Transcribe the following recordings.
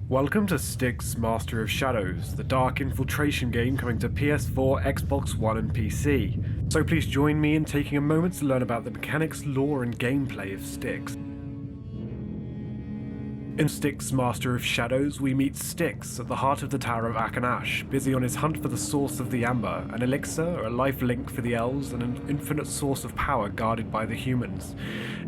Welcome to Styx, Master of Shadows, the dark infiltration game coming to PS4, Xbox One and PC. So please join me in taking a moment to learn about the mechanics, lore and gameplay of Styx. In Styx, Master of Shadows, we meet Styx at the heart of the Tower of Akanash, busy on his hunt for the source of the Amber, an elixir, a life link for the elves, and an infinite source of power guarded by the humans.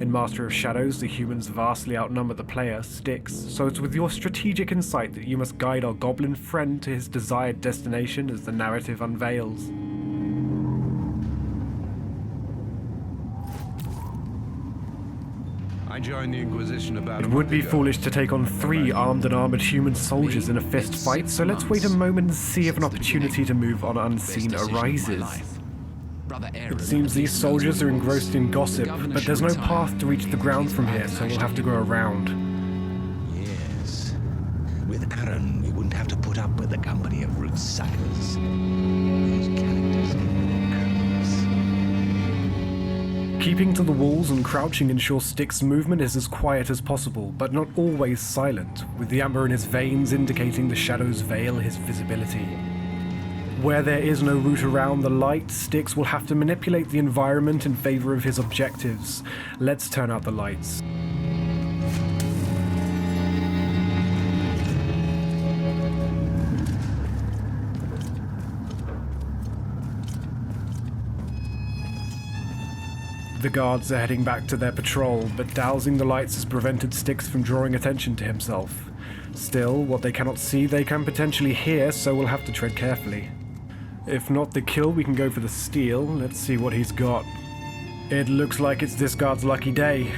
In Master of Shadows, the humans vastly outnumber the player, Styx, so it's with your strategic insight that you must guide our goblin friend to his desired destination as the narrative unveils. I joined the Inquisition about It would be foolish to take on 3 armed and armored human soldiers in a fist fight, so let's wait a moment and see if an opportunity to move on unseen arises. It seems these soldiers are engrossed in gossip, but there's no path to reach the ground from here, so we'll have to go around. Yes. With Aaron, we wouldn't have to put up with the company of root suckers. These characters can curse. Keeping to the walls and crouching ensures Styx's movement is as quiet as possible, but not always silent, with the amber in his veins indicating the shadows veil his visibility. Where there is no route around the light, Styx will have to manipulate the environment in favor of his objectives. Let's turn out the lights. The guards are heading back to their patrol, but dousing the lights has prevented Styx from drawing attention to himself. Still, what they cannot see they can potentially hear, so we'll have to tread carefully. If not the kill, we can go for the steal. Let's see what he's got. It looks like it's this guard's lucky day.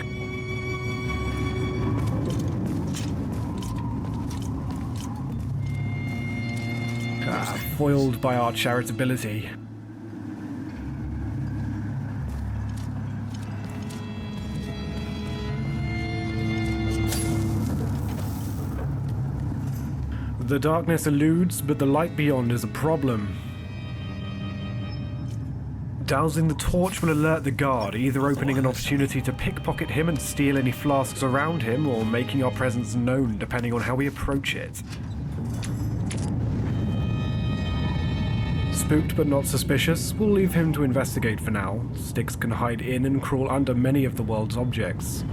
Foiled by our charitability. The darkness eludes, but the light beyond is a problem. Dousing the torch will alert the guard, either opening an opportunity to pickpocket him and steal any flasks around him, or making our presence known depending on how we approach it. Spooked but not suspicious, we'll leave him to investigate for now. Styx can hide in and crawl under many of the world's objects.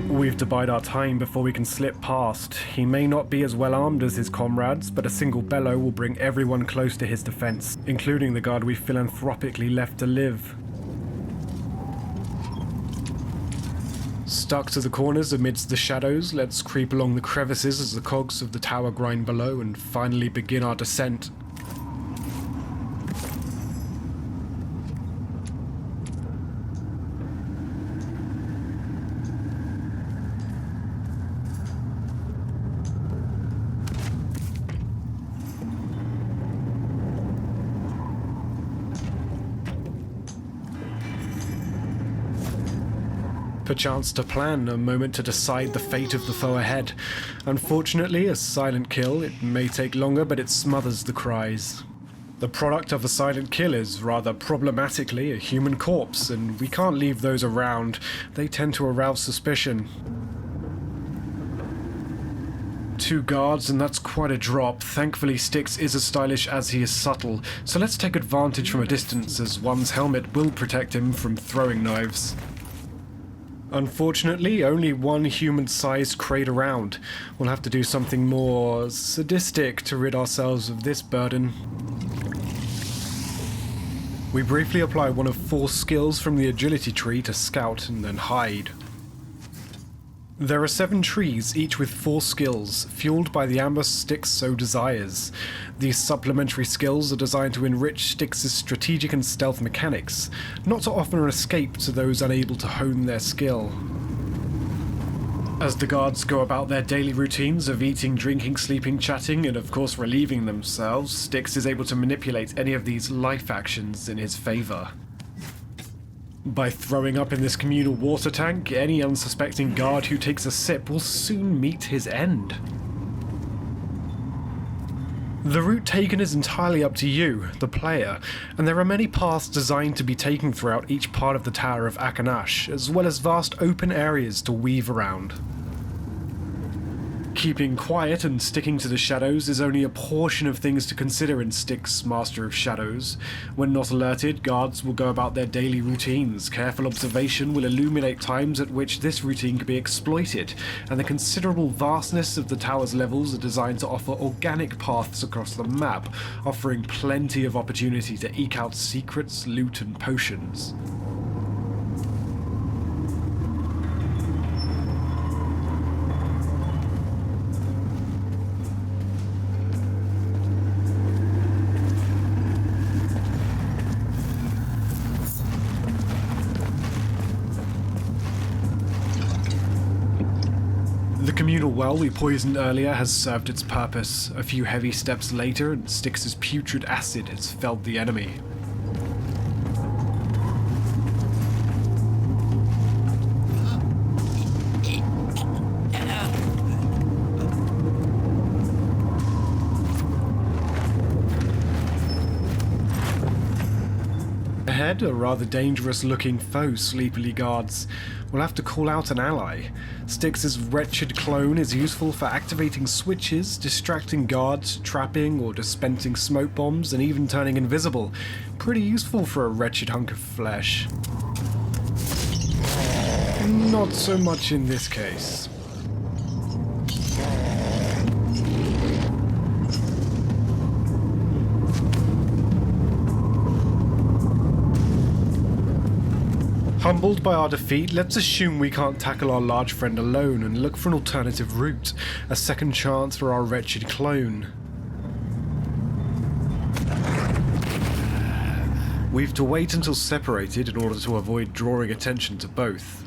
We've to bide our time before we can slip past. He may not be as well armed as his comrades, but a single bellow will bring everyone close to his defense, including the guard we philanthropically left to live. Stuck to the corners amidst the shadows, let's creep along the crevices as the cogs of the tower grind below and finally begin our descent. Perchance to plan, a moment to decide the fate of the foe ahead. Unfortunately, a silent kill, it may take longer, but it smothers the cries. The product of a silent kill is, rather problematically, a human corpse, and we can't leave those around. They tend to arouse suspicion. 2 guards, and that's quite a drop. Thankfully, Styx is as stylish as he is subtle, so let's take advantage from a distance, as one's helmet will protect him from throwing knives. Unfortunately, only one human-sized crate around. We'll have to do something more sadistic to rid ourselves of this burden. We briefly apply one of 4 skills from the agility tree to scout and then hide. There are 7 trees, each with 4 skills, fueled by the amber Styx so desires. These supplementary skills are designed to enrich Styx's strategic and stealth mechanics, not to offer an escape to those unable to hone their skill. As the guards go about their daily routines of eating, drinking, sleeping, chatting, and of course relieving themselves, Styx is able to manipulate any of these life actions in his favor. By throwing up in this communal water tank, any unsuspecting guard who takes a sip will soon meet his end. The route taken is entirely up to you, the player, and there are many paths designed to be taken throughout each part of the Tower of Akanash, as well as vast open areas to weave around. Keeping quiet and sticking to the shadows is only a portion of things to consider in Styx, Master of Shadows. When not alerted, guards will go about their daily routines. Careful observation will illuminate times at which this routine can be exploited, and the considerable vastness of the tower's levels are designed to offer organic paths across the map, offering plenty of opportunity to eke out secrets, loot, and potions. The communal well we poisoned earlier has served its purpose. A few heavy steps later, and Styx's putrid acid has felled the enemy. Ahead, a rather dangerous-looking foe sleepily guards. We'll have to call out an ally. Styx's wretched clone is useful for activating switches, distracting guards, trapping or dispensing smoke bombs, and even turning invisible. Pretty useful for a wretched hunk of flesh. Not so much in this case. Humbled by our defeat, let's assume we can't tackle our large friend alone and look for an alternative route, a second chance for our wretched clone. We've to wait until separated in order to avoid drawing attention to both.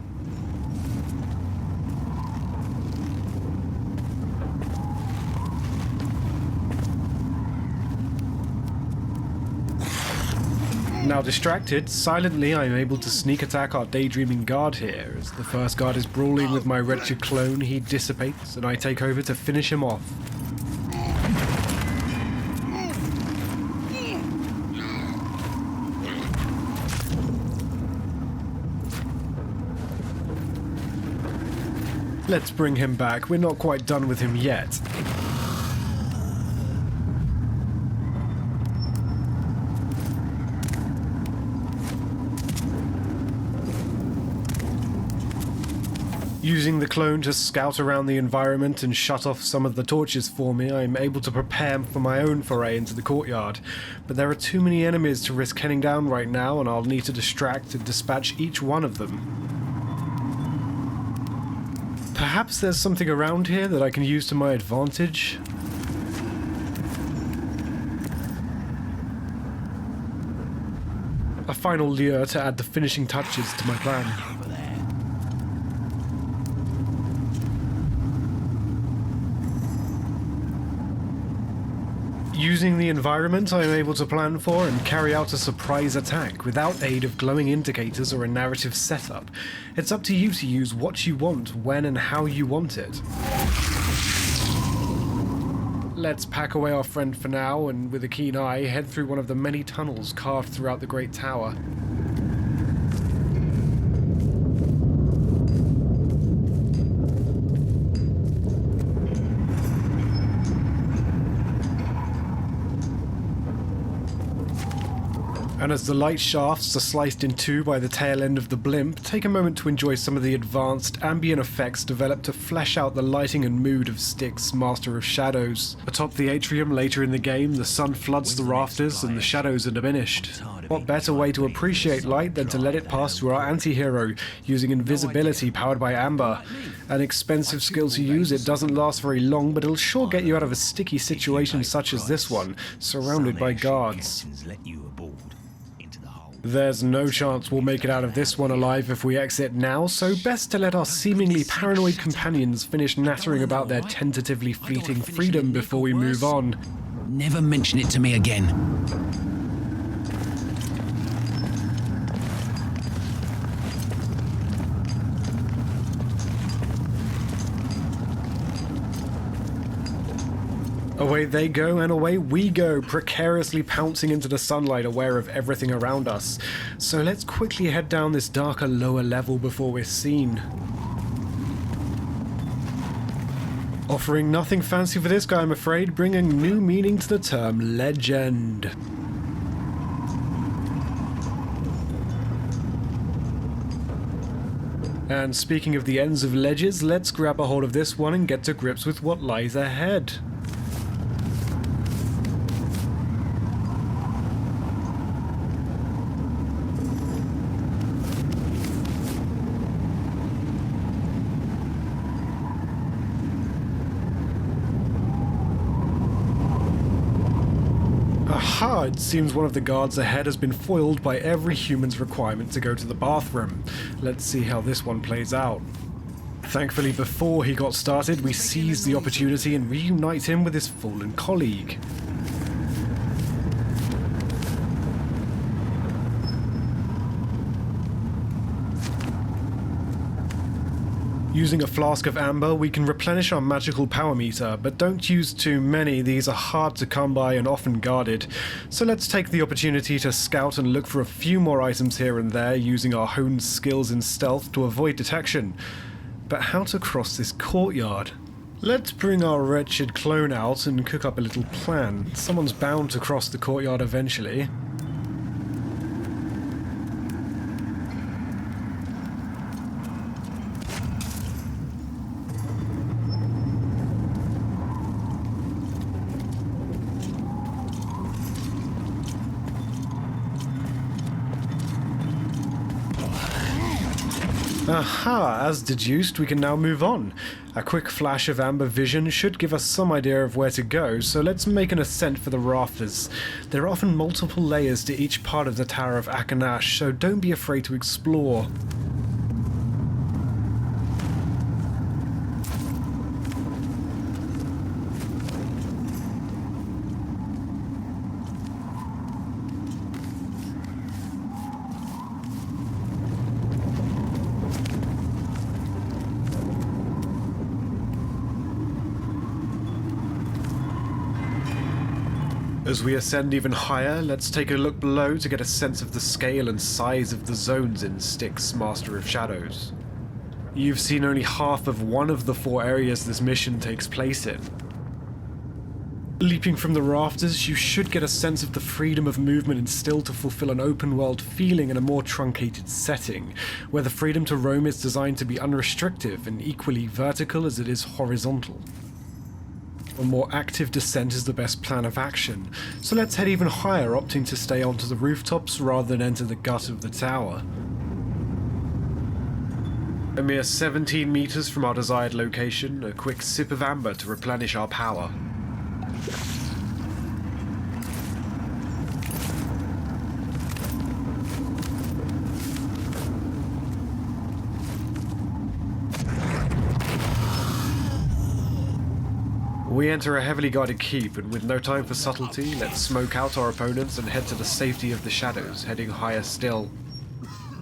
Now distracted, silently I am able to sneak attack our daydreaming guard here. As the first guard is brawling with my wretched clone, he dissipates and I take over to finish him off. Let's bring him back, we're not quite done with him yet. Using the clone to scout around the environment and shut off some of the torches for me, I am able to prepare for my own foray into the courtyard. But there are too many enemies to risk heading down right now, and I'll need to distract and dispatch each one of them. Perhaps there's something around here that I can use to my advantage? A final lure to add the finishing touches to my plan. Using the environment, I am able to plan for and carry out a surprise attack without aid of glowing indicators or a narrative setup. It's up to you to use what you want, when and how you want it. Let's pack away our friend for now, and with a keen eye, head through one of the many tunnels carved throughout the Great Tower. And as the light shafts are sliced in two by the tail end of the blimp, take a moment to enjoy some of the advanced ambient effects developed to flesh out the lighting and mood of Styx, Master of Shadows. Atop the atrium later in the game, the sun floods the rafters and the shadows are diminished. What better way to appreciate light than to let it pass through our anti-hero, using invisibility powered by amber. An expensive skill to use, it doesn't last very long, but it'll sure get you out of a sticky situation such as this one, surrounded by guards. There's no chance we'll make it out of this one alive if we exit now, so best to let our seemingly paranoid companions finish nattering about their tentatively fleeting freedom before we move on. Never mention it to me again. Away they go and away we go, precariously pouncing into the sunlight, aware of everything around us. So let's quickly head down this darker lower level before we're seen. Offering nothing fancy for this guy, I'm afraid, bringing new meaning to the term legend. And speaking of the ends of ledges, let's grab a hold of this one and get to grips with what lies ahead. Aha! It seems one of the guards ahead has been foiled by every human's requirement to go to the bathroom. Let's see how this one plays out. Thankfully, before he got started, we seized the opportunity and reunite him with his fallen colleague. Using a flask of amber, we can replenish our magical power meter, but don't use too many, these are hard to come by and often guarded. So let's take the opportunity to scout and look for a few more items here and there, using our honed skills in stealth to avoid detection. But how to cross this courtyard? Let's bring our wretched clone out and cook up a little plan. Someone's bound to cross the courtyard eventually. Aha, as deduced, we can now move on. A quick flash of amber vision should give us some idea of where to go, so let's make an ascent for the rafters. There are often multiple layers to each part of the Tower of Akanash, so don't be afraid to explore. As we ascend even higher, let's take a look below to get a sense of the scale and size of the zones in Styx, Master of Shadows. You've seen only half of one of the 4 areas this mission takes place in. Leaping from the rafters, you should get a sense of the freedom of movement instilled to fulfill an open-world feeling in a more truncated setting, where the freedom to roam is designed to be unrestricted and equally vertical as it is horizontal. A more active descent is the best plan of action, so let's head even higher, opting to stay onto the rooftops rather than enter the gut of the tower. A mere 17 meters from our desired location, a quick sip of amber to replenish our power. We enter a heavily guarded keep, and with no time for subtlety, let's smoke out our opponents and head to the safety of the shadows, heading higher still.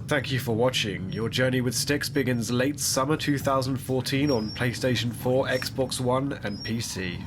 Thank you for watching. Your journey with Styx begins late summer 2014 on PlayStation 4, Xbox One, and PC.